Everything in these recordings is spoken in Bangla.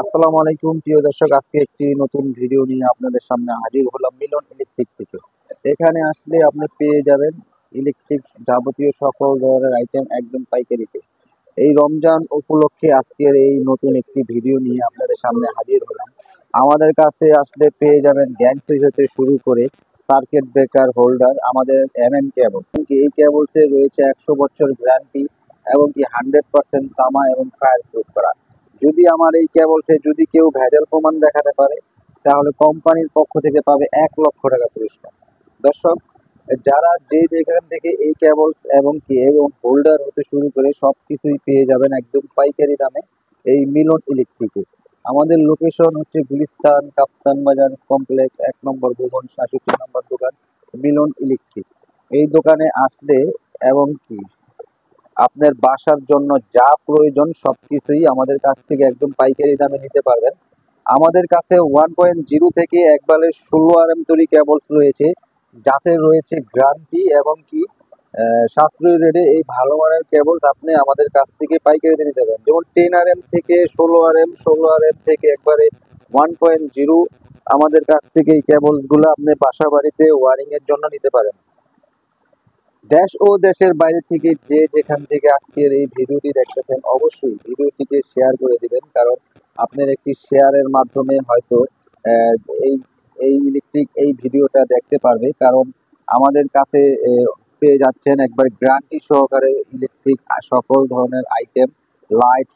আসসালামু আলাইকুম প্রিয় দর্শক, আজকে একটি নতুন ভিডিও নিয়ে আপনাদের সামনে হাজির হলাম মিলন ইলেকট্রিক থেকে। এখানে আসলে আপনি পেয়ে যাবেন ইলেকট্রিক যাবতীয় সকল ধরনের আইটেম একদম পাইকারিতে। এই রমজান উপলক্ষে আজকের এই নতুন একটি ভিডিও নিয়ে আপনাদের সামনে হাজির হলাম। আমাদের কাছে আসলে পেয়ে যাবেন গ্যাং সুইচ হতে শুরু করে সার্কিট ব্রেকার হোল্ডার, আমাদের কেবল, এই কেবলসে রয়েছে 100 বছর গ্যারান্টি এবং কি 100% তামা এবং ফায়ার প্রুফ করা। যদি আমার এই কেবলসে যদি কেউ ভেজাল প্রমাণ দেখাতে পারে, তাহলে কোম্পানির পক্ষ থেকে পাবে 1 লক্ষ টাকা পুরস্কার। দর্শক, যারা যে যেখান থেকে এই কেবলস এবং হোল্ডার হতে শুরু করে সবকিছুই পেয়ে যাবেন একদম পাইকারি দামে এই মিলন ইলেকট্রিকে। আমাদের লোকেশন হচ্ছে গুলিস্তান কাপ্তান বাজার কমপ্লেক্স, 1 নম্বর ভবন, 67 নম্বর দোকান, মিলন ইলেকট্রিক। এই দোকানে আসলে এবং কি আপনার বাসার জন্য যা প্রয়োজন সবকিছুই আমাদের কাছ থেকে একদম পাইকারি দামে নিতে পারবেন। আমাদের কাছে 1.0 থেকে একবারে 16 RM তৈরি কেবলস রয়েছে, যাতে রয়েছে গ্যারান্টি এবং কি সাশ্রয়ী রেটে এই ভালো মানের কেবলস আপনি আমাদের কাছ থেকে পাইকারিতে নিতে পারেন। যেমন 10 RM থেকে 16 RM, 16 RM থেকে একবারে 1.0 আমাদের কাছ থেকে এই কেবলস গুলো আপনি বাসা বাড়িতে ওয়ারিং এর জন্য নিতে পারেন। দেশ ও দেশের বাইরে থেকে যে যেখান থেকে আজকের এই ভিডিওটি দেখতেছেন, অবশ্যই ভিডিওটিকে শেয়ার করে দিবেন, কারণ আপনার একটি শেয়ারের মাধ্যমে হয়তো আহ, এই এই ইলেকট্রিক এই ভিডিওটা দেখতে পারবে। কারণ আমাদের কাছে পেয়ে যাচ্ছেন একবার গ্যারান্টি সহকারে ইলেকট্রিক সকল ধরনের item, light,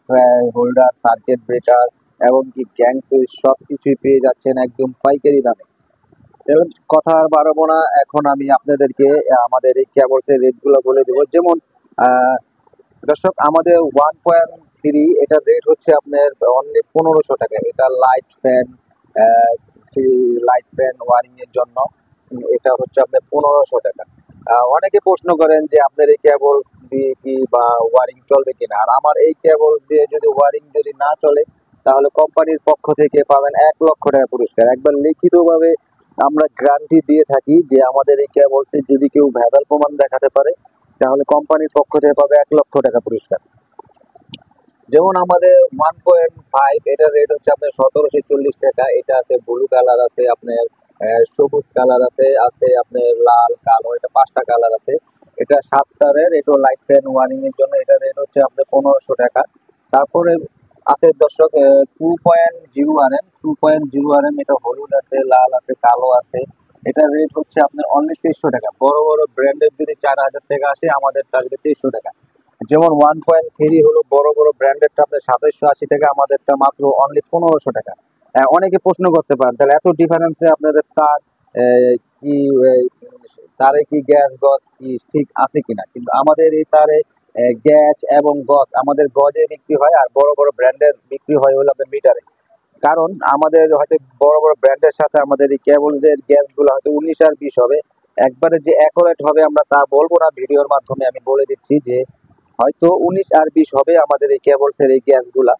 holder, circuit breaker এবং কি গ্যাং সুইচ সবকিছুই পেয়ে যাচ্ছেন একদম পাইকারি দামে। তাহলে কথা আর বাড়াবো না, এখন আমি আপনাদেরকে আমাদের এই কেবলস এর রেট গুলো বলে দেবো। যেমন আহ, দর্শক, আমাদের 1.3 এটার রেট হচ্ছে আপনার অনলি 1500 টাকা। এটা লাইট ফ্যান ওয়ারিং এর জন্য এটা হচ্ছে আপনার 1500 টাকা। অনেকে প্রশ্ন করেন যে আপনার এই কেবল দিয়ে কি বা ওয়ারিং চলবে কিনা। আর আমার এই কেবল দিয়ে যদি ওয়ারিং যদি না চলে, তাহলে কোম্পানির পক্ষ থেকে পাবেন 1 লক্ষ টাকা পুরস্কার। একবার লিখিতভাবে আমরা গ্যারান্টি দিয়ে থাকি যে আমাদের এই কেবলসে যদি কেউ ভেজাল প্রমাণ দেখাতে পারে, তাহলে কোম্পানির পক্ষ থেকে পাবে 1 লক্ষ টাকা পুরস্কার। যেমন আমাদের 1.5 এটার রেট হচ্ছে আপনার 1740 টাকা। এটা আছে ব্লু কালার, আছে আপনার সবুজ কালার, আছে আছে আপনার লাল কালো, এটা 5টা কালার আছে। এটা 7 তারের, এটা লাইট ফ্যান ওয়ারিং এর জন্য এটা রেট হচ্ছে আপনার 1500 টাকা। তারপরে আছে দর্শক 2.0 RM, 2.0 RM, এটা হলুদ আছে, লাল আছে, কালো আছে। এটার রেট হচ্ছে আপনার অনলি 2300 টাকা। বড় বড় ব্র্যান্ডের যদি 4000 টাকা আসে, আমাদের টার্গেট 2300 টাকা। যেমন 1.3 হলো বড় বড় ব্র্যান্ডেরটা আপনার 2780 টাকা, আমাদেরটা মাত্র অনলি 1500 টাকা। অনেকে প্রশ্ন করতে পারেন তাহলে এত ডিফারেন্সে আপনাদের তার কি তারে কি গ্যাস গজ কি ঠিক আছে কিনা, কিন্তু আমাদের এই তারে গ্যাস এবং গজ আমাদের গজে বিক্রি হয়, আর বড় বড় ব্র্যান্ডের বিক্রি হয় হলো আপনার মিটারে। কারণ আমাদের হয়তো বড় বড় ব্র্যান্ডের সাথে আমাদের এই কেবলের গ্যাস গুলো হয়তো 19 আর 20 হবে। একবারে যে অ্যাকুরেট হবে আমরা তা বলবো না, ভিডিওর মাধ্যমে আমি বলে দিচ্ছি যে হয়তো 19 আর 20 হবে আমাদের এই কেবলস এর এই গ্যাস গুলা।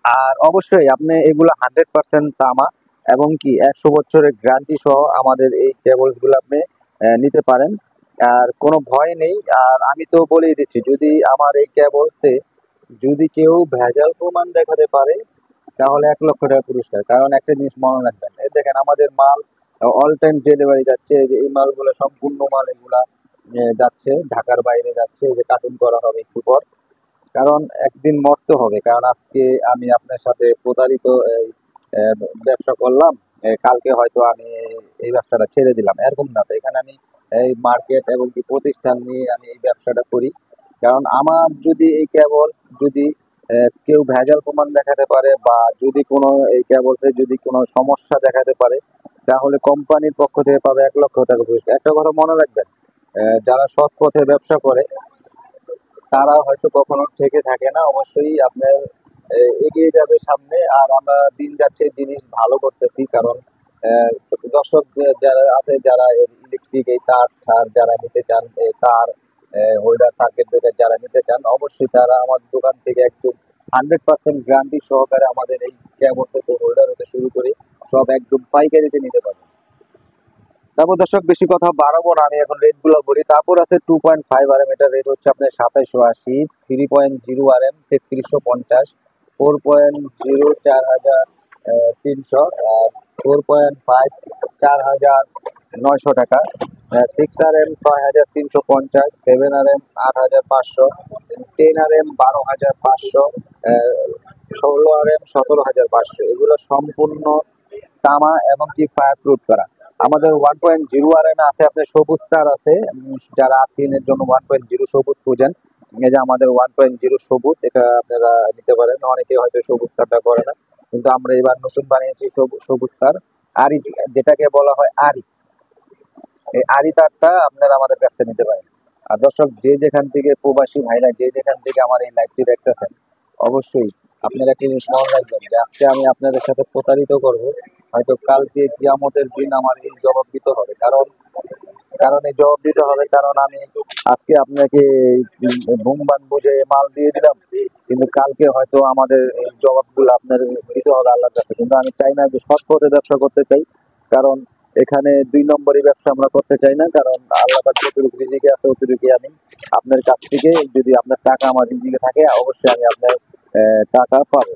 আর অবশ্যই আপনি এগুলা 100% তামা এবং কি 100 বছরের গ্যারান্টি সহ আমাদের এই কেবলস গুলো আপনি নিতে পারেন। আর কোনো ভয় নেই। আর আমি তো বলেই দিচ্ছি, যদি আমার এই কেবলসে যদি কেউ ভেজাল প্রমাণ দেখাতে পারে, তাহলে 1 লক্ষ টাকা পুরস্কার। কারণ একটা জিনিস মনে রাখবেন, এই দেখেন আমাদের মাল অল টাইম ডেলিভারি যাচ্ছে। এই যে এই মালগুলো সম্পূর্ণ মাল, এগুলা যাচ্ছে ঢাকার বাইরে যাচ্ছে, এই যে কার্টুন করা হবে একটু পর। কারণ একদিন মরতে হবে। কারণ আজকে আমি আপনার সাথে প্রতারিত এই আহ, ব্যবসা করলাম, কালকে হয়তো আমি এই ব্যবসাটা ছেড়ে দিলাম, এরকম না। তো এখানে আমি এই মার্কেট এবং কি প্রতিষ্ঠান নিয়ে আমি এই ব্যবসাটা করি। কারণ আমার যদি এই কেবল যদি কেউ ভেজাল প্রমাণ দেখাতে পারে বা যদি কোনো এই কেবলসে যদি কোনো সমস্যা দেখাতে পারে, তাহলে কোম্পানির পক্ষ থেকে পাবে 1 লক্ষ টাকা পুরস্কার। একটা কথা মনে রাখবেন, যারা সৎ পথে ব্যবসা করে তারা হয়তো কখনো থেকে থাকে না। অবশ্যই আপনার এগিয়ে যাবে সামনে। আর আমরা দিন যাচ্ছে জিনিস ভালো করতেছি। কারণ আহ, দর্শক যারা আছে, যারা ইলেকট্রিক এই তার ঠার যারা নিতে চান, এই তার হোল্ডার সার্কিট ব্রেকার যারা নিতে চান, অবশ্যই তারা আমার দোকান থেকে একদম 100% গ্যারান্টি সহকারে আমাদের এই কেবল থেকে হোল্ডার হতে শুরু করে সব একদম পাইকারিতে নিতে পারবেন। তারপর দর্শক, বেশি কথা বাড়াবো না, আমি এখন রেট গুলো বলি। তারপর আছে 2.5 RM, এটার রেট হচ্ছে আপনার 2780। 3.0 RM 3350। 4.0 4,300, 4.5 4,900 টাকা, 6RM 6,350, 7RM 8,500, 10RM 12,500, 16RM 17,500, এগুলো সম্পূর্ণ তামা এবং কি ফায়ার প্রুফ করা। আমাদের 1.0RM আছে, আপনার সবুজ তার আছে, যারা আর্থিনের জন্য 1.0 সবুজ খুঁজেন, এই যে আমাদের 1.0 সবুজ, এটা আপনারা নিতে পারেন। অনেকে হয়তো সবুজ তারটা করে না, কিন্তু আমরা এবার নতুন বানিয়েছি সবুজ তার, আরি, যেটাকে বলা হয় আরি। এই আরি তারটা আপনারা আমাদের কাছ থেকে নিতে পারেন। আর দর্শক, যে যেখান থেকে প্রবাসী ভাইরা যে যেখান থেকে আমার এই লাইভটি দেখতেছেন, অবশ্যই আপনারা কি মনে রাখবেন যে আজকে আমি আপনাদের সাথে প্রতারিত করব, হয়তো কালকে কিয়ামতের দিন আমার এই জবাব দিতে হবে। কারণ কারণ এই জবাব দিতে হবে, কারণ আমি আজকে আপনাকে বুমবান বুঝে মাল দিয়ে দিলাম, কিন্তু কালকে হয়তো আমাদের এই জবাবগুলো আপনার দিতে হবে আল্লাহর কাছে। কিন্তু আমি চাই না যে সৎ পথে ব্যবসা করতে চাই, কারণ এখানে 2 নম্বরই ব্যবসা আমরা করতে চাই না। কারণ আল্লাহ পাক যতটুকু রিজিকে আছে অতটুকুই আমি আপনার কাছ থেকে, যদি আপনার টাকা আমার রিজিকে থাকে, অবশ্যই আমি আপনার টাকা পাবো।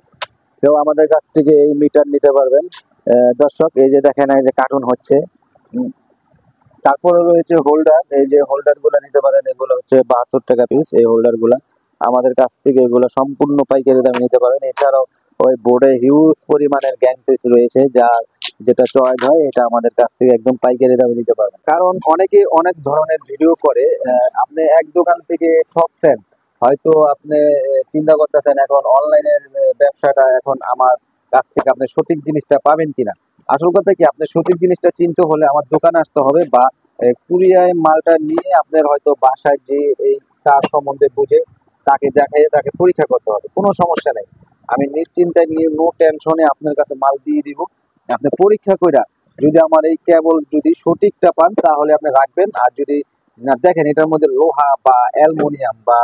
কেউ আমাদের কাছ থেকে এই মিটার নিতে পারবেন। দর্শক, এই যে দেখেন, এই যে কার্টুন হচ্ছে। তারপরে রয়েছে হোল্ডার, এই যে হোল্ডার গুলা নিতে পারেন, এগুলো হচ্ছে 72 টাকা পিস। এই হোল্ডার গুলা আমাদের কাছ থেকে এগুলো সম্পূর্ণ পাইকারি দামে নিতে পারেন। এছাড়াও ওই বোর্ডে হিউজ পরিমাণের গ্যাং সুইচ রয়েছে, যা যেটা চয়েস হয় এটা আমাদের কাছ থেকে একদম পাইকারি দামে নিতে পারবেন। কারণ অনেকে অনেক ধরনের ভিডিও করে, আপনি এক দোকান থেকে ঠকছেন, হয়তো আপনি চিন্তা করতেছেন এখন অনলাইনের ব্যবসাটা, এখন আমার কাছ থেকে আপনি সঠিক জিনিসটা পাবেন কিনা। আসল কথা কি, আপনার সঠিক জিনিসটা চিনতে হলে আমার দোকানে আসতে হবে, বা কুরিয়ায় মালটা নিয়ে আপনার হয়তো বাসায় যে এই তার সম্বন্ধে বুঝে তাকে দেখাইয়ে তাকে পরীক্ষা করতে হবে। কোনো সমস্যা নেই, আমি নিশ্চিন্তায় নিয়ে নো টেনশনে আপনার কাছে মাল দিয়ে দিব। আপনি পরীক্ষা কইরা যদি আমার এই কেবল যদি সঠিকটা পান তাহলে আপনি রাখবেন, আর যদি না দেখেন এটার মধ্যে লোহা বা অ্যালুমিনিয়াম বা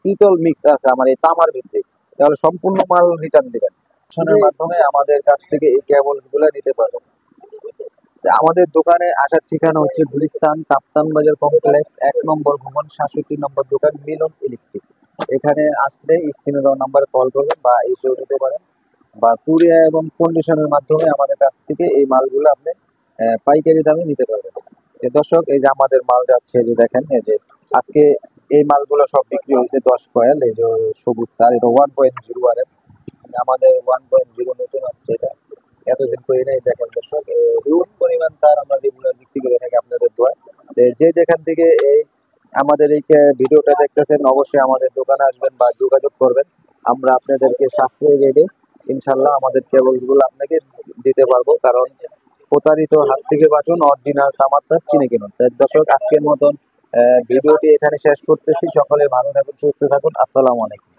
পিতল মিক্স আছে আমার এই তামার ভিতরে, তাহলে সম্পূর্ণ মাল রিটার্ন দিবেন। মাধ্যমে আমাদের কাছ থেকে এই কেবল গুলো নিতে পারবেন। আমাদের দোকানে আসার ঠিকানা হচ্ছে গুলিস্তান কাপ্তান বাজার কমপ্লেক্স, 1 নম্বর ভবন, 67 নম্বর দোকান, মিলন ইলেকট্রিক। এখানে আসলে স্ক্রিনে দেওয়া নাম্বারে কল করবেন বা এসেও দিতে পারেন, বা কুরিয়ার এবং কন্ডিশনের মাধ্যমে আমাদের কাছ থেকে এই মালগুলো আপনি পাইকারি দামে নিতে পারবেন। দর্শক, এই যে আমাদের মাল যাচ্ছে, যে দেখেন, এই যে আজকে এই মালগুলো সব বিক্রি হয়েছে 10 কয়েল, এই যে সবুজ তার, এটা 1.0RM, আমাদের 1.0 নতুন আসছে এটা, এতদিন করে নাই। দেখেন দর্শক, হিউজ পরিমাণ তার আমরা রেগুলার বিক্রি করে থাকি আপনাদের দোয়ায়। যে যেখান থেকে এই আমাদের এই ভিডিওটা দেখতেছেন, অবশ্যই আমাদের দোকানে আসবেন বা যোগাযোগ করবেন। আমরা আপনাদেরকে সাশ্রয়ী রেটে ইনশাল্লাহ আমাদের কেবলগুলো আপনাকে দিতে পারবো। কারণ প্রতারিত হাত থেকে বাঁচুন, অরিজিনাল তামার চিনে কিনুন। তাই দর্শক, আজকের মতন ভিডিওটি এখানে শেষ করতেছি। সকলে ভালো থাকুন, সুস্থ থাকুন। আসসালামু আলাইকুম।